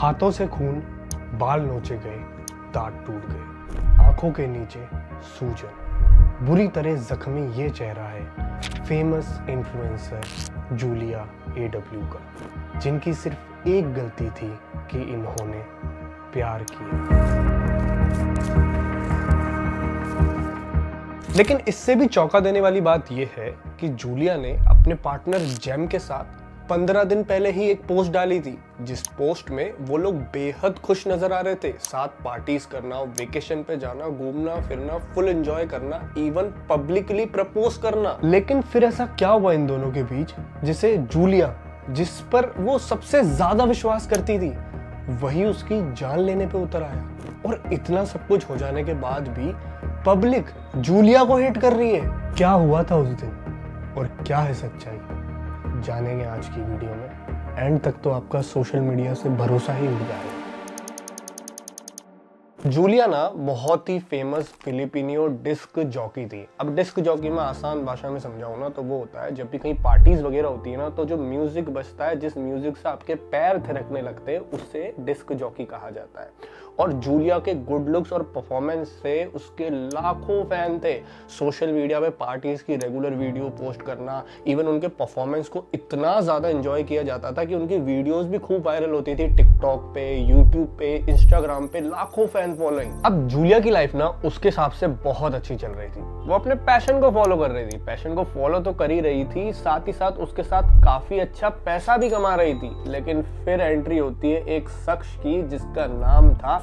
हाथों से खून, बाल नोचे गए, दांत टूट गए, आंखों के नीचे सूजन। बुरी तरह जख्मी ये चेहरा है फेमस इन्फ्लुएंसर जूलिया AW का, जिनकी सिर्फ एक गलती थी कि इन्होंने प्यार किया। लेकिन इससे भी चौंका देने वाली बात यह है कि जूलिया ने अपने पार्टनर जैम के साथ 15 दिन पहले ही एक पोस्ट डाली थी, जिस पोस्ट में वो लोग बेहद खुश नजर आ रहे थे। साथ पार्टीज करना, वेकेशन पे जाना, घूमना फिरना, फुल एंजॉय करना, इवन पब्लिकली प्रपोज करना। लेकिन फिर ऐसा क्या हुआ इन दोनों के बीच, जिसे जूलिया, जिस पर वो सबसे ज्यादा विश्वास करती थी, वही उसकी जान लेने पे उतर आया। और इतना सब कुछ हो जाने के बाद भी पब्लिक जूलिया को हेट कर रही है। क्या हुआ था उस दिन और क्या है सच्चाई, जानेंगे आज की वीडियो में। एंड तक तो आपका सोशल मीडिया से भरोसा ही उठ जाएगा। जूलिया ना बहुत ही फेमस फिलिपिनियो डिस्क जॉकी थी। अब डिस्क जॉकी में आसान भाषा में समझाऊं ना तो वो होता है, जब भी कहीं पार्टीज वगैरह होती है ना, तो जो म्यूजिक बजता है, जिस म्यूजिक से आपके पैर थिरकने लगते हैं, उससे डिस्क जॉकी कहा जाता है। और जूलिया के गुड लुक्स और परफॉर्मेंस से उसके लाखों फैन थे। सोशल मीडिया पे पार्टीज की रेगुलर वीडियो पोस्ट करना, इवन उनके परफॉर्मेंस को इतना ज्यादा एंजॉय किया जाता था कि उनकी वीडियोस भी खूब वायरल होती थी। टिकटॉक पे, यूट्यूब पे, इंस्टाग्राम पे लाखों फैन फॉलोइंग। अब जूलिया की लाइफ ना उसके हिसाब से बहुत अच्छी चल रही थी। वो अपने पैशन को फॉलो कर रही थी। पैशन को फॉलो तो कर ही रही थी, साथ ही साथ उसके साथ काफी अच्छा पैसा भी कमा रही थी। लेकिन फिर एंट्री होती है एक शख्स की, जिसका नाम था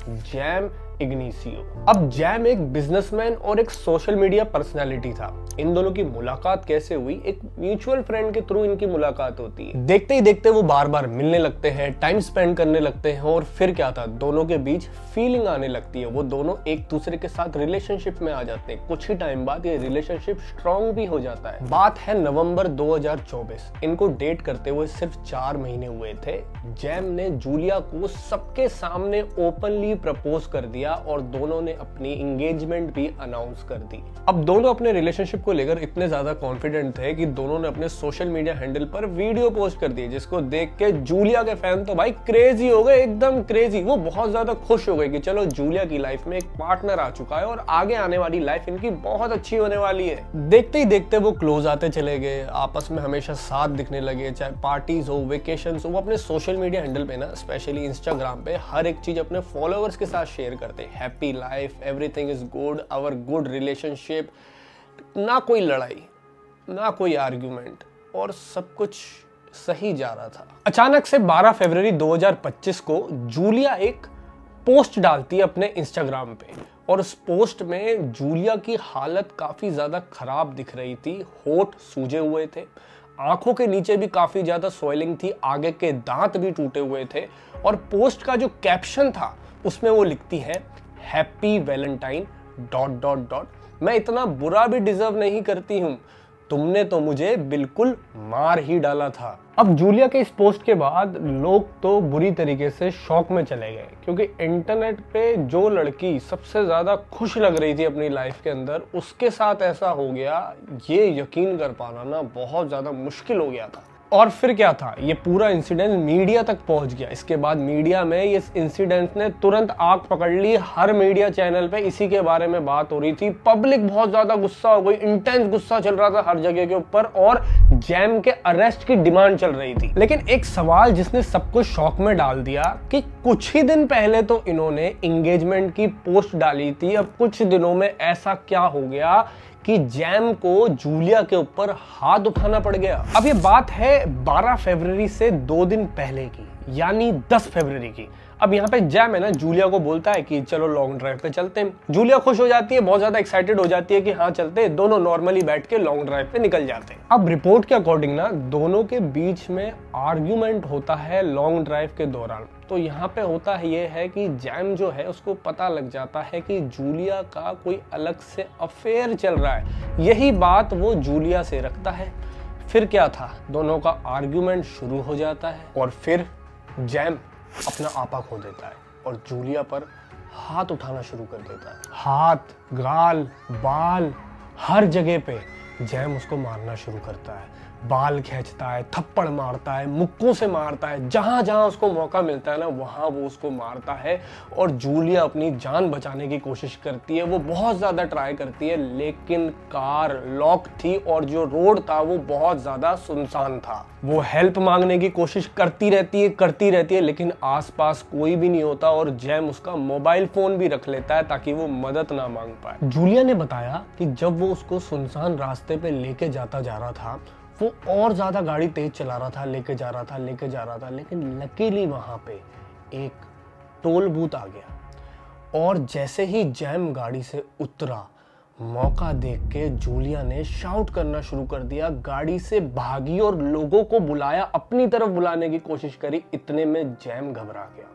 जैम इग्निसियो। अब जैम एक बिजनेसमैन और एक सोशल मीडिया पर्सनालिटी था। इन दोनों की मुलाकात कैसे हुई? एक म्यूचुअल फ्रेंड के थ्रू इनकी मुलाकात होती है। देखते ही देखते वो बार बार मिलने लगते हैं, टाइम स्पेंड करने लगते हैं, और फिर क्या था, दोनों के बीच फीलिंग आने लगती है। वो दोनों एक दूसरे के साथ रिलेशनशिप में आ जाते हैं। कुछ ही टाइम बाद ये रिलेशनशिप स्ट्रॉन्ग भी हो जाता है। बात है नवंबर 2024। इनको डेट करते हुए सिर्फ 4 महीने हुए थे। जैम ने जूलिया को सबके सामने ओपनली प्रपोज कर दिया और दोनों ने अपनी एंगेजमेंट भी अनाउंस कर दी। अब दोनों अपने रिलेशनशिप को लेकर इतने ज्यादा कॉन्फिडेंट थे कि दोनों ने अपने सोशल मीडिया हैंडल पर वीडियो पोस्ट कर दी, जिसको देख के जूलिया के फैन तो भाई क्रेजी हो गए, एकदम क्रेजी। वो बहुत ज्यादा खुश हो गए कि चलो जूलिया की लाइफ में एक पार्टनर आ चुका है और आगे आने वाली लाइफ इनकी बहुत अच्छी होने वाली है। देखते ही देखते वो क्लोज आते चले गए, आपस में हमेशा साथ दिखने लगे, चाहे पार्टीज हो, वेकेशंस हो। वो अपने सोशल मीडिया हैंडल पे ना, स्पेशली इंस्टाग्राम पे, हर एक चीज अपने फॉलोअर्स के साथ शेयर करते। Happy life, everything is good, our good relationship, ना कोई लड़ाई, ना कोई आर्ग्यूमेंट, और सब कुछ सही जा रहा था। अचानक से 12 फरवरी 2025 को जूलिया एक पोस्ट डालती है अपने इंस्टाग्राम पे, और उस पोस्ट में जूलिया की हालत काफी ज्यादा खराब दिख रही थी। होठ सूजे हुए थे, आंखों के नीचे भी काफी ज्यादा स्वेलिंग थी, आगे के दांत भी टूटे हुए थे। और पोस्ट का जो कैप्शन था उसमें वो लिखती है, हैप्पी वैलेंटाइन ... मैं इतना बुरा भी डिजर्व नहीं करती हूँ, तुमने तो मुझे बिल्कुल मार ही डाला था। अब जूलिया के इस पोस्ट के बाद लोग तो बुरी तरीके से शॉक में चले गए, क्योंकि इंटरनेट पे जो लड़की सबसे ज्यादा खुश लग रही थी अपनी लाइफ के अंदर, उसके साथ ऐसा हो गया, ये यकीन कर पाना ना बहुत ज्यादा मुश्किल हो गया था। और फिर क्या था, ये पूरा इंसिडेंट मीडिया तक पहुंच गया। इसके बाद मीडिया में इस इंसिडेंट ने तुरंत आग पकड़ ली। हर मीडिया चैनल पे इसी के बारे में बात हो रही थी। पब्लिक बहुत ज्यादा गुस्सा हो गई, इंटेंस गुस्सा चल रहा था हर जगह के ऊपर, और जैम के अरेस्ट की डिमांड चल रही थी। लेकिन एक सवाल जिसने सबको शॉक में डाल दिया कि कुछ ही दिन पहले तो इन्होंने एंगेजमेंट की पोस्ट डाली थी, अब कुछ दिनों में ऐसा क्या हो गया कि जैम को जूलिया के ऊपर हाथ उठाना पड़ गया। अब ये बात है 12 फरवरी से 2 दिन पहले की, यानी 10 फरवरी की। अब यहाँ पे जैम है ना, जूलिया को बोलता है कि चलो लॉन्ग ड्राइव पे चलते हैं। जूलिया खुश हो जाती है, बहुत ज्यादा एक्साइटेड हो जाती है कि हाँ चलते हैं। दोनों नॉर्मली बैठ के लॉन्ग ड्राइव पे निकल जाते हैं। अब रिपोर्ट के अकॉर्डिंग ना, दोनों के बीच में आर्ग्यूमेंट होता है लॉन्ग ड्राइव के दौरान। तो यहाँ पे होता है ये है कि जैम जो है उसको पता लग जाता है कि जूलिया का कोई अलग से अफेयर चल रहा है। यही बात वो जूलिया से रखता है। फिर क्या था, दोनों का आर्ग्यूमेंट शुरू हो जाता है, और फिर जैम अपना आपा खो देता है और जूलिया पर हाथ उठाना शुरू कर देता है। हाथ, गाल, बाल, हर जगह पे जैम उसको मारना शुरू करता है। बाल खींचता है, थप्पड़ मारता है, मुक्कों से मारता है, जहां जहां उसको मौका मिलता है ना वहां वो उसको मारता है। और जूलिया अपनी जान बचाने की कोशिश करती है, वो बहुत ज्यादा ट्राई करती है, लेकिन कार लॉक थी और जो रोड था वो बहुत ज्यादा सुनसान था। वो हेल्प मांगने की कोशिश करती रहती है, लेकिन आसपास कोई भी नहीं होता और जैम उसका मोबाइल फोन भी रख लेता है ताकि वो मदद ना मांग पाए। जूलिया ने बताया कि जब वो उसको सुनसान रास्ते पे लेके जाता जा रहा था, वो और ज्यादा गाड़ी तेज चला रहा था, लेके जा रहा था, लेकिन लकीली वहां पे एक टोल बूथ आ गया। और जैसे ही जैम गाड़ी से उतरा, मौका देख के जूलिया ने शाउट करना शुरू कर दिया, गाड़ी से भागी और लोगों को बुलाया, अपनी तरफ बुलाने की कोशिश करी। इतने में जैम घबरा गया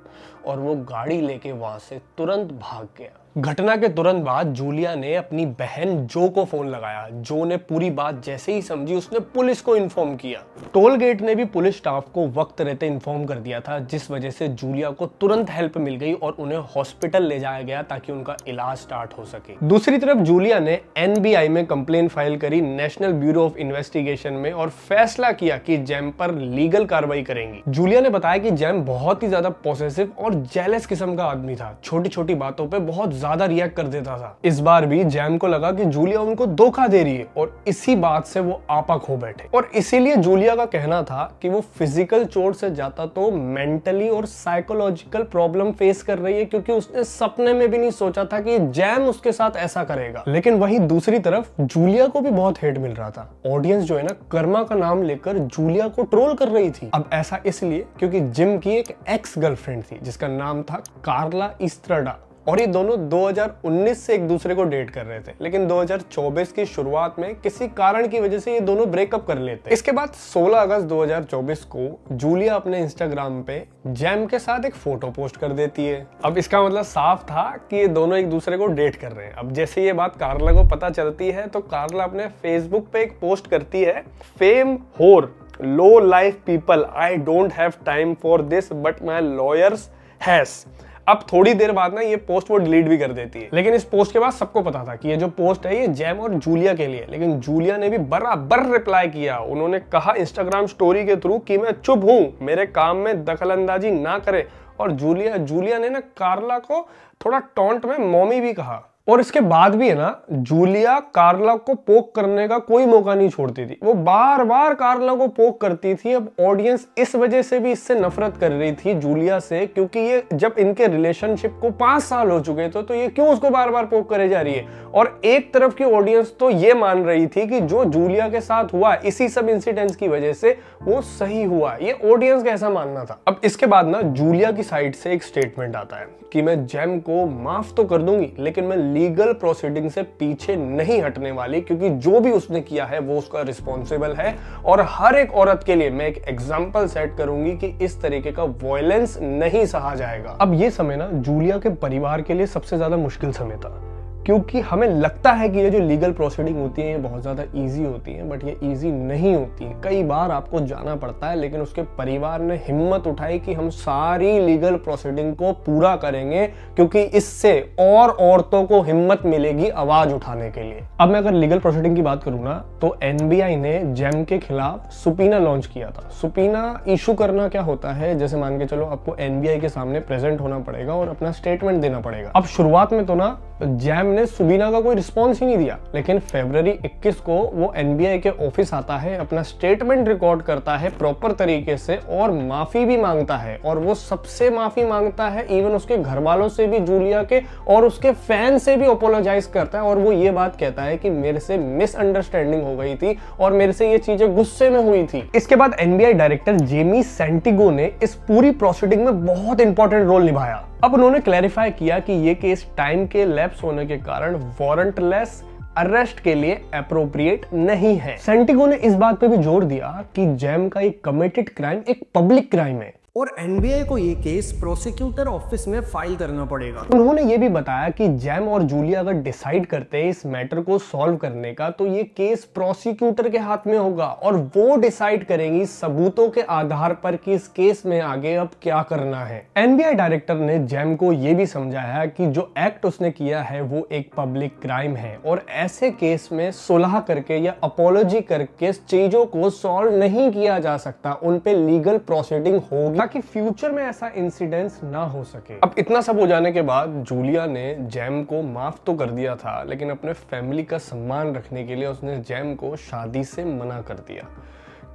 और वो गाड़ी लेके वहां से तुरंत भाग गया। घटना के तुरंत बाद जूलिया ने अपनी बहन जो को फोन लगाया। जो ने पूरी बात जैसे ही समझी, उसने पुलिस को इन्फॉर्म किया। टोल गेट ने भी पुलिस स्टाफ को वक्त रहते इन्फॉर्म कर दिया था, जिस वजह से जूलिया को तुरंत हेल्प मिल गई और उन्हें हॉस्पिटल ले जाया गया ताकि उनका इलाज स्टार्ट हो सके। दूसरी तरफ जूलिया ने NBI में कंप्लेन फाइल करी, नेशनल ब्यूरो ऑफ इन्वेस्टिगेशन में, और फैसला किया कि जैम पर लीगल कार्रवाई करेंगी। जूलिया ने बताया कि जैम बहुत ही ज्यादा पॉसेसिव और जेलस किस्म का आदमी था, छोटी छोटी बातों पे बहुत ज्यादा रिएक्ट कर देता था। इस बार भी जैम को लगा कि जूलिया उनको धोखा दे रही है और इसी बात से वो आपा खो बैठे। और इसीलिए जूलिया का कहना था कि वो फिजिकल चोट से ज्यादा तो मेंटली और साइकोलॉजिकल प्रॉब्लम फेस कर रही है, क्योंकि उसने सपने में भी नहीं सोचा था कि जैम उसके साथ ऐसा करेगा। लेकिन वहीं दूसरी तरफ जूलिया को भी बहुत हेट मिल रहा था। ऑडियंस जो है ना, कर्मा का नाम लेकर जूलिया को ट्रोल कर रही थी। अब ऐसा इसलिए क्योंकि जिम की एक एक्स गर्लफ्रेंड थी जिसका नाम था कार्ला इस्ट्राडा, और ये दोनों 2019 से एक दूसरे को डेट कर रहे थे, लेकिन 2024 की शुरुआत में किसी कारण की वजह से ये दोनों ब्रेकअप कर लेते। इसके बाद 16 अगस्त 2024 को जूलिया अपने इंस्टाग्राम पे जैम के साथ एक फोटो पोस्ट कर देती है। अब इसका मतलब साफ था कि ये दोनों एक दूसरे को डेट कर रहे हैं। अब जैसे ये बात कार्ला को पता चलती है तो कार्ला अपने फेसबुक पे एक पोस्ट करती है, fame whore low life people, I don't have time for this but my lawyers has. अब थोड़ी देर बाद ना ये पोस्ट वो डिलीट भी कर देती है, लेकिन इस पोस्ट के बाद सबको पता था कि ये जो पोस्ट है ये जैम और जूलिया के लिए। लेकिन जूलिया ने भी बराबर रिप्लाई किया। उन्होंने कहा इंस्टाग्राम स्टोरी के थ्रू कि मैं चुप हूं, मेरे काम में दखलंदाजी ना करे। और जूलिया ने ना कार्ला को थोड़ा टॉन्ट में मॉमी भी कहा। और इसके बाद भी है ना, जूलिया कार्ला को पोक करने का कोई मौका नहीं छोड़ती थी, वो बार बार कार्ला को पोक करती थी। अब ऑडियंस इस वजह से भी इससे नफरत कर रही थी जूलिया से, क्योंकि ये जब इनके रिलेशनशिप को 5 साल हो चुके थे तो ये क्यों उसको बार बार पोक करे जा रही है। और एक तरफ की ऑडियंस तो ये मान रही थी कि जो जूलिया के साथ हुआ इसी सब इंसिडेंट्स की वजह से वो सही हुआ, ये ऑडियंस का ऐसा मानना था। अब इसके बाद ना जूलिया की साइड से एक स्टेटमेंट आता है कि मैं जैम को माफ तो कर दूंगी, लेकिन मैं लीगल प्रोसीडिंग से पीछे नहीं हटने वाली, क्योंकि जो भी उसने किया है वो उसका रिस्पॉन्सिबल है। और हर एक औरत के लिए मैं एक एग्जाम्पल सेट करूंगी कि इस तरीके का वायलेंस नहीं सहा जाएगा। अब ये समय ना जूलिया के परिवार के लिए सबसे ज्यादा मुश्किल समय था, क्योंकि हमें लगता है कि ये जो लीगल प्रोसीडिंग होती है ये बहुत ज़्यादा इजी होती है, बट ये इजी नहीं होती। कई बार आपको जाना पड़ता है, लेकिन उसके परिवार ने हिम्मत उठाई कि हम सारी लीगल प्रोसीडिंग को पूरा करेंगे, क्योंकि इससे और औरतों को हिम्मत मिलेगी आवाज उठाने के लिए। अब मैं अगर लीगल प्रोसीडिंग की बात करूँ ना, तो NBI ने जैम के खिलाफ सुपीना लॉन्च किया था। सुपीना इशू करना क्या होता है, जैसे मान के चलो आपको NBI के सामने प्रेजेंट होना पड़ेगा और अपना स्टेटमेंट देना पड़ेगा। अब शुरुआत में तो ना जैम ने सुबीना का कोई रिस्पॉन्स ही नहीं दिया, लेकिन फरवरी 21 को वो NBI के ऑफिस आता है, अपना स्टेटमेंट रिकॉर्ड करता है प्रॉपर तरीके से और माफी भी मांगता है। और वो सबसे माफी मांगता है, इवन उसके घर वालों से भी, जूलिया के और उसके फैन से भी अपोलोजाइज करता है। और वो ये बात कहता है कि मेरे से मिसअंडरस्टैंडिंग हो गई थी और मेरे से ये चीजें गुस्से में हुई थी। इसके बाद NBI डायरेक्टर जेमी सेंटिगो ने इस पूरी प्रोसीडिंग में बहुत इंपॉर्टेंट रोल निभाया। अब उन्होंने क्लैरिफाई किया कि ये केस टाइम के लैप्स होने के कारण वारंटलेस अरेस्ट के लिए अप्रोप्रिएट नहीं है। सेंटिगो ने इस बात पे भी जोर दिया कि जैम का एक कमिटेड क्राइम एक पब्लिक क्राइम है, और एनबीआई को ये केस प्रोसिक्यूटर ऑफिस में फाइल करना पड़ेगा। उन्होंने ये भी बताया कि जैम और जूलिया अगर डिसाइड करते हैं इस मैटर को सॉल्व करने का तो ये केस प्रोसिक्यूटर के हाथ में होगा और वो डिसाइड करेंगी सबूतों के आधार पर कि इस केस में आगे अब क्या करना है। एनबीआई डायरेक्टर ने जैम को ये भी समझाया कि जो एक्ट उसने किया है वो एक पब्लिक क्राइम है और ऐसे केस में सुलह करके या अपॉलॉजी करके चीजों को सॉल्व नहीं किया जा सकता, उन पे लीगल प्रोसीडिंग होगी ताकि फ्यूचर में ऐसा इंसिडेंस ना हो सके। अब इतना सब हो जाने के बाद जूलिया ने जैम को माफ तो कर दिया था, लेकिन अपने फैमिली का सम्मान रखने के लिए उसने जैम को शादी से मना कर दिया,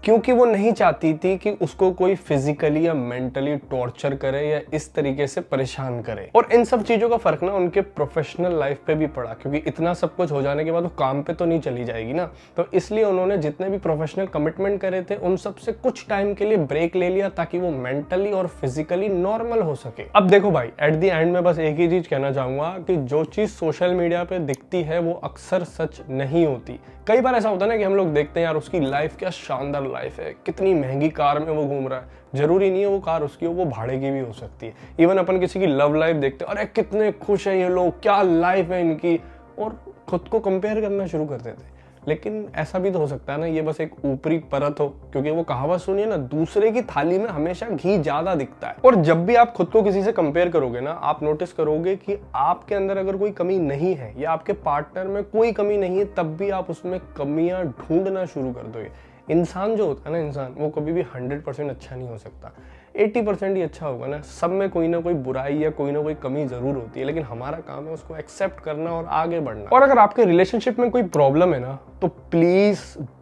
क्योंकि वो नहीं चाहती थी कि उसको कोई फिजिकली या मेंटली टॉर्चर करे या इस तरीके से परेशान करे। और इन सब चीजों का फर्क ना उनके प्रोफेशनल लाइफ पे भी पड़ा, क्योंकि इतना सब कुछ हो जाने के बाद वो काम पे तो नहीं चली जाएगी ना, तो इसलिए उन्होंने जितने भी प्रोफेशनल कमिटमेंट करे थे उन सब से कुछ टाइम के लिए ब्रेक ले लिया ताकि वो मेंटली और फिजिकली नॉर्मल हो सके। अब देखो भाई, एट द एंड में बस एक ही चीज कहना चाहूंगा कि जो चीज सोशल मीडिया पे दिखती है वो अक्सर सच नहीं होती। कई बार ऐसा होता है ना कि हम लोग देखते हैं यार उसकी लाइफ क्या शानदार लाइफ है, कितनी महंगी कार में वो घूम रहा है, जरूरी नहीं है वो कार उसकी हो, वो भाड़े की भी हो सकती है। इवन अपन किसी की लव लाइफ देखते हैं, अरे कितने खुश है ये लोग, क्या लाइफ है इनकी, और खुद को कंपेयर करना शुरू कर देते हैं। लेकिन ऐसा भी तो हो सकता है ना ये बस एक ऊपरी परत हो, क्योंकि वो कहावत सुनिए ना, दूसरे की थाली में हमेशा घी ज्यादा दिखता है। और जब भी आप खुद को किसी से कंपेयर करोगे ना, आप नोटिस करोगे कि आपके अंदर अगर कोई कमी नहीं है या आपके पार्टनर में कोई कमी नहीं है, तब भी आप उसमें कमियां ढूंढना शुरू कर दोगे। इंसान जो होता है ना, इंसान वो कभी भी 100% अच्छा नहीं हो सकता, 80% ही अच्छा होगा ना। सब में कोई ना कोई बुराई या कोई ना कोई कमी जरूर होती है, लेकिन हमारा काम है उसको एक्सेप्ट करना और आगे बढ़ना। और अगर आपके रिलेशनशिप में कोई प्रॉब्लम है ना, तो प्लीज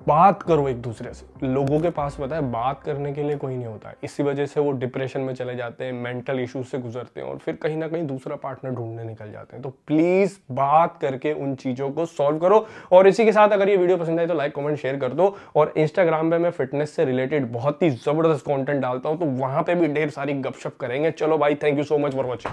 बात करो एक दूसरे से। लोगों के पास पता है बात करने के लिए कोई नहीं होता है, इसी वजह से वो डिप्रेशन में चले जाते हैं, मेंटल इश्यूज से गुजरते हैं और फिर कहीं ना कहीं दूसरा पार्टनर ढूंढने निकल जाते हैं। तो प्लीज बात करके उन चीजों को सॉल्व करो। और इसी के साथ अगर ये वीडियो पसंद आए तो लाइक कमेंट शेयर कर दो। और इंस्टाग्राम पे मैं फिटनेस से रिलेटेड बहुत ही जबरदस्त कंटेंट डालता हूं, तो वहां पे भी ढेर सारी गपशप करेंगे। चलो भाई, thank you so much for watching.